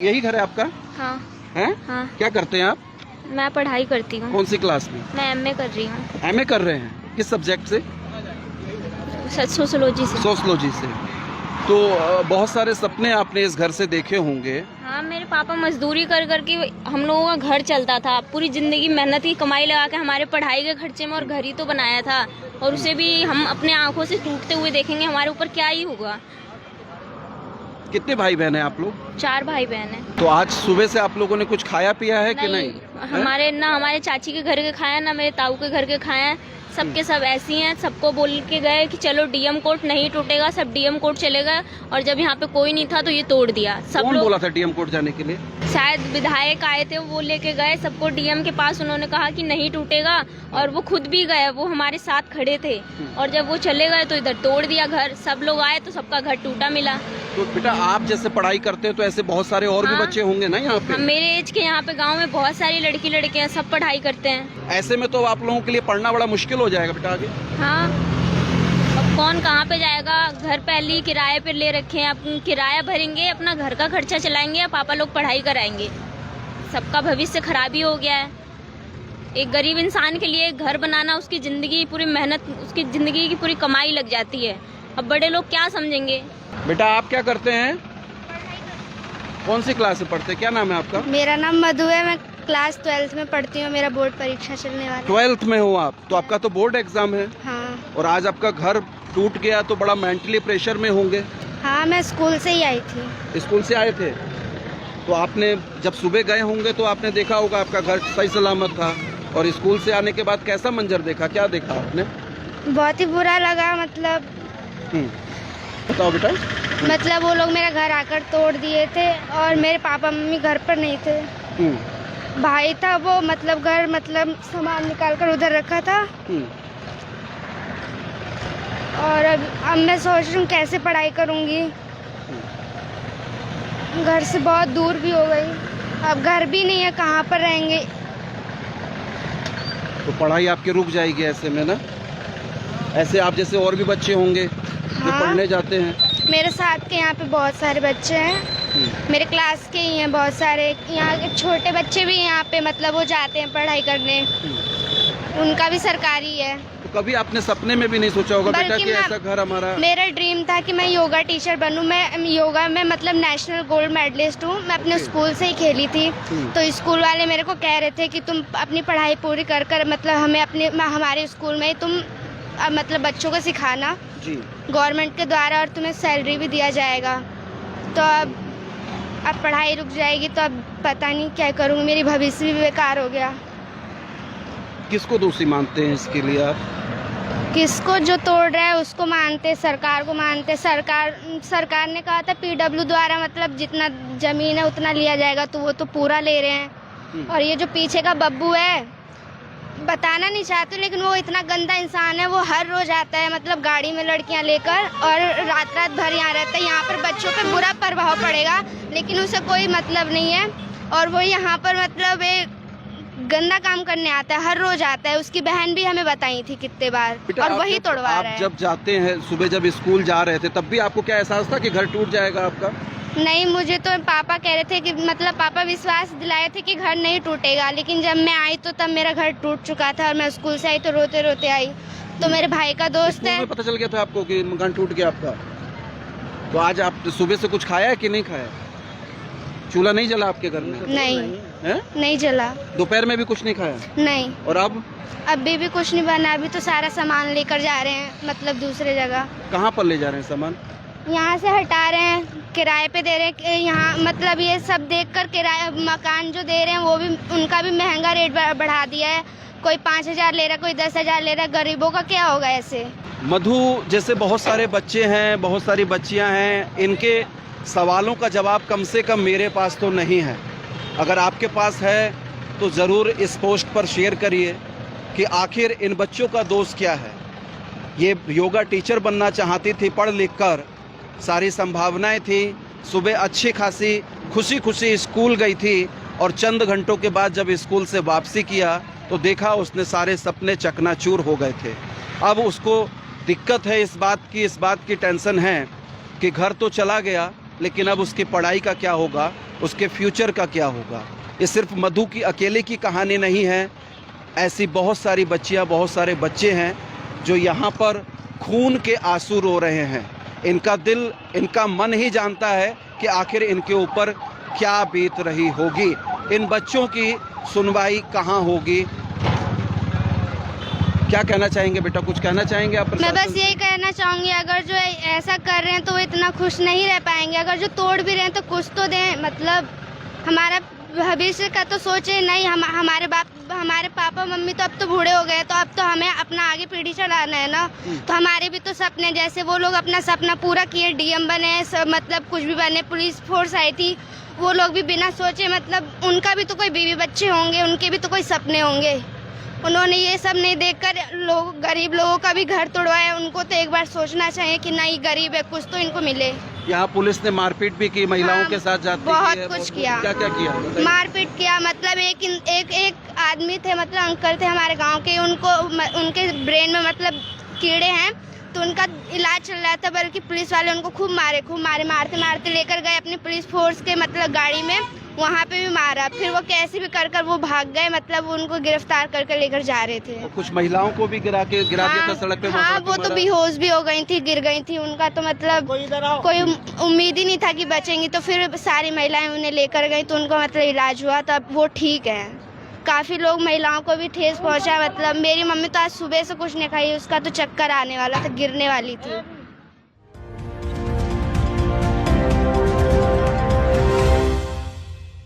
यही घर है आपका? हाँ। हैं? हाँ। क्या करते हैं आप? मैं पढ़ाई करती हूँ। कौन सी क्लास में? मैं एमए कर रही हूँ। एमए कर रहे हैं? किस सब्जेक्ट से? सोशोलॉजी से। सोशोलॉजी से। तो बहुत सारे सपने आपने इस घर से देखे होंगे। हाँ, मेरे पापा मजदूरी कर करके हम लोगों का घर चलता था। पूरी जिंदगी मेहनत की कमाई लगा के हमारे पढ़ाई के खर्चे में और घर ही तो बनाया था, और उसे भी हम अपने आंखों से टूटते हुए देखेंगे। हमारे ऊपर क्या ही होगा। कितने भाई बहन हैं आप लोग? 4 भाई बहन हैं। तो आज सुबह से आप लोगों ने कुछ खाया पिया है कि नहीं? हमारे चाची के घर के खाया, ना मेरे ताऊ के घर के खाया। सबके सब ऐसी हैं। सबको बोल के गए कि चलो डीएम कोर्ट नहीं टूटेगा, सब डीएम कोर्ट चले गए। और जब यहाँ पे कोई नहीं था तो ये तोड़ दिया। सब कौन लोग बोला था डीएम कोर्ट जाने के लिए? शायद विधायक आए थे, वो लेके गए सबको डीएम के पास। उन्होंने कहा कि नहीं टूटेगा, और वो खुद भी गए, वो हमारे साथ खड़े थे। और जब वो चले गए तो इधर तोड़ दिया घर। सब लोग आए तो सबका घर टूटा मिला। तो बेटा आप जैसे पढ़ाई करते हो तो ऐसे बहुत सारे और भी बच्चे होंगे ना यहाँ पे? हम मेरे एज के यहाँ पे गांव में बहुत सारी लड़की लड़के हैं, सब पढ़ाई करते हैं। ऐसे में तो आप लोगों के लिए पढ़ना बड़ा मुश्किल हो जाएगा बेटा आगे। हाँ, अब कौन कहाँ पे जाएगा? घर पहले ही किराए पे ले रखे हैं। अपन किराया भरेंगे, अपना घर का खर्चा चलाएंगे, या पापा लोग पढ़ाई कराएंगे। सबका भविष्य खराब ही हो गया है। एक गरीब इंसान के लिए घर बनाना, उसकी जिंदगी पूरी मेहनत, उसकी जिंदगी की पूरी कमाई लग जाती है। अब बड़े लोग क्या समझेंगे? बेटा आप क्या करते हैं? कौन सी क्लास में पढ़ते हैं? क्या नाम है आपका? मेरा नाम मधु है। मैं क्लास 12th में पढ़ती हूँ। मेरा बोर्ड परीक्षा चलने वाला है। 12th में हो आप? तो आपका तो बोर्ड एग्जाम है। हाँ। और आज आपका घर टूट गया तो बड़ा मेंटली प्रेशर में होंगे। हाँ, मैं स्कूल से ही आई थी। स्कूल से आए थे तो आपने जब सुबह गए होंगे तो आपने देखा होगा आपका घर सही सलामत था, और स्कूल से आने के बाद कैसा मंजर देखा? क्या देखा आपने? बहुत ही बुरा लगा। मतलब बताओ बेटा। मतलब वो लोग मेरा घर आकर तोड़ दिए थे, और मेरे पापा मम्मी घर पर नहीं थे। भाई था वो, मतलब घर, मतलब सामान निकाल कर उधर रखा था। और अब मैं सोच रही हूँ कैसे पढ़ाई करूँगी। घर से बहुत दूर भी हो गई, अब घर भी नहीं है, कहाँ पर रहेंगे। तो पढ़ाई आपकी रुक जाएगी ऐसे में ना? ऐसे आप जैसे और भी बच्चे होंगे जो हाँ, पढ़ने जाते हैं। मेरे साथ के यहाँ पे बहुत सारे बच्चे हैं। मेरे क्लास के ही हैं बहुत सारे। यहाँ के छोटे बच्चे भी यहाँ पे, मतलब वो जाते हैं पढ़ाई करने। उनका भी सरकारी है। तो कभी आपने सपने में भी नहीं सोचा होगा बेटा बल्कि कि ऐसा घर हमारा? मेरा ड्रीम था कि मैं योगा टीचर बनूं। मैं योगा में मतलब नेशनल गोल्ड मेडलिस्ट हूँ। मैं अपने स्कूल से ही खेली थी। तो स्कूल वाले मेरे को कह रहे थे कि तुम अपनी पढ़ाई पूरी कर कर मतलब हमें हमारे स्कूल में ही तुम मतलब बच्चों को सिखाना गवर्नमेंट के द्वारा, और तुम्हें सैलरी भी दिया जाएगा। तो अब पढ़ाई रुक जाएगी तो अब पता नहीं क्या करूँगी। मेरी भविष्य भी बेकार हो गया। किसको दोषी मानते हैं इसके लिए आप? किसको? जो तोड़ रहा है उसको मानते, सरकार को मानते। सरकार ने कहा था पीडब्ल्यू द्वारा मतलब जितना जमीन है उतना लिया जाएगा, तो वो तो पूरा ले रहे हैं। और ये जो पीछे का बब्बू है, बताना नहीं चाहती, लेकिन वो इतना गंदा इंसान है। वो हर रोज आता है मतलब गाड़ी में लड़कियां लेकर, और रात रात भर यहाँ रहता है। यहाँ पर बच्चों पे बुरा प्रभाव पड़ेगा, लेकिन उसे कोई मतलब नहीं है। और वो यहाँ पर मतलब एक गंदा काम करने आता है, हर रोज आता है। उसकी बहन भी हमें बताई थी कितने बार, और वही तोड़वा रहा है। आप जब जाते हैं सुबह, जब स्कूल जा रहे थे, तब भी आपको क्या एहसास था कि घर टूट जाएगा आपका? नहीं, मुझे तो पापा कह रहे थे कि मतलब पापा विश्वास दिलाए थे कि घर नहीं टूटेगा, लेकिन जब मैं आई तो तब मेरा घर टूट चुका था। और मैं स्कूल से आई तो रोते रोते आई। तो मेरे भाई का दोस्त है। पता चल गया था आपको कि घर टूट गया आपका? तो आज आप सुबह से कुछ खाया है कि नहीं खाया? चूल्हा नहीं जला आपके घर में? नहीं जला। दोपहर में भी कुछ नहीं खाया? नहीं। और अब? अभी भी कुछ नहीं बना। अभी तो सारा सामान लेकर जा रहे हैं, मतलब दूसरे जगह। कहाँ पर ले जा रहे हैं सामान? यहाँ से हटा रहे हैं, किराए पे दे रहे हैं। यहाँ मतलब ये सब देखकर किराया मकान जो दे रहे हैं वो भी उनका भी महंगा रेट बढ़ा दिया है। कोई 5,000 ले रहा, कोई 10,000 ले रहा। गरीबों का क्या होगा ऐसे? मधु जैसे बहुत सारे बच्चे हैं, बहुत सारी बच्चियां हैं, इनके सवालों का जवाब कम से कम मेरे पास तो नहीं है। अगर आपके पास है तो ज़रूर इस पोस्ट पर शेयर करिए कि आखिर इन बच्चों का दोष क्या है। ये योगा टीचर बनना चाहती थी, पढ़ लिख कर सारी संभावनाएं थी। सुबह अच्छी खासी खुशी खुशी स्कूल गई थी, और चंद घंटों के बाद जब स्कूल से वापसी किया तो देखा उसने सारे सपने चकनाचूर हो गए थे। अब उसको दिक्कत है, इस बात की टेंशन है कि घर तो चला गया, लेकिन अब उसकी पढ़ाई का क्या होगा, उसके फ्यूचर का क्या होगा। ये सिर्फ मधु की अकेले की कहानी नहीं है, ऐसी बहुत सारी बच्चियां, बहुत सारे बच्चे हैं जो यहाँ पर खून के आंसू रो रहे हैं। इनका दिल, इनका मन ही जानता है कि आखिर इनके ऊपर क्या बीत रही होगी। इन बच्चों की सुनवाई कहाँ होगी। क्या कहना चाहेंगे बेटा, कुछ कहना चाहेंगे आप? मैं बस यही कहना चाहूँगी, अगर जो ऐसा कर रहे हैं तो वो इतना खुश नहीं रह पाएंगे। अगर जो तोड़ भी रहे हैं तो कुछ तो दें, मतलब हमारा भविष्य का तो सोचे नहीं। हमारे पापा मम्मी तो अब तो बूढ़े हो गए, तो अब तो हमें अपना आगे पीढ़ी चलाना है ना। तो हमारे भी तो सपने, जैसे वो लोग अपना सपना पूरा किए, डीएम बने, मतलब कुछ भी बने, पुलिस फोर्स आई थी, वो लोग भी बिना सोचे, मतलब उनका भी तो कोई बीवी बच्चे होंगे, उनके भी तो कोई सपने होंगे। उन्होंने ये सब नहीं देखकर गरीब लोगों का भी घर तोड़वाया। उनको तो एक बार सोचना चाहिए कि नहीं, गरीब है, कुछ तो इनको मिले। यहाँ पुलिस ने मारपीट भी की, महिलाओं के साथ जाती बहुत कुछ किया। क्या क्या किया? मारपीट किया, मतलब एक आदमी थे, मतलब अंकल थे हमारे गांव के, उनके ब्रेन में मतलब कीड़े हैं, तो उनका इलाज चल रहा था, बल्कि पुलिस वाले उनको खूब मारे, मारते लेकर गए अपनी पुलिस फोर्स के मतलब गाड़ी में, वहाँ पे भी मारा। फिर वो कैसे भी कर वो भाग गए, मतलब उनको गिरफ्तार कर लेकर जा रहे थे। तो कुछ महिलाओं को भी गिरा दिया था सड़क पे। हाँ, वो तो बेहोश भी हो गई थी, गिर गई थी। उनका तो मतलब कोई उम्मीद ही नहीं था कि बचेंगी, तो फिर सारी महिलाएं उन्हें लेकर गई, तो उनको मतलब इलाज हुआ, तो अब वो ठीक है। काफ़ी लोग, महिलाओं को भी ठेस पहुंचा, मतलब मेरी मम्मी तो आज सुबह से कुछ नहीं खाई, उसका तो चक्कर आने वाला था, गिरने वाली थी।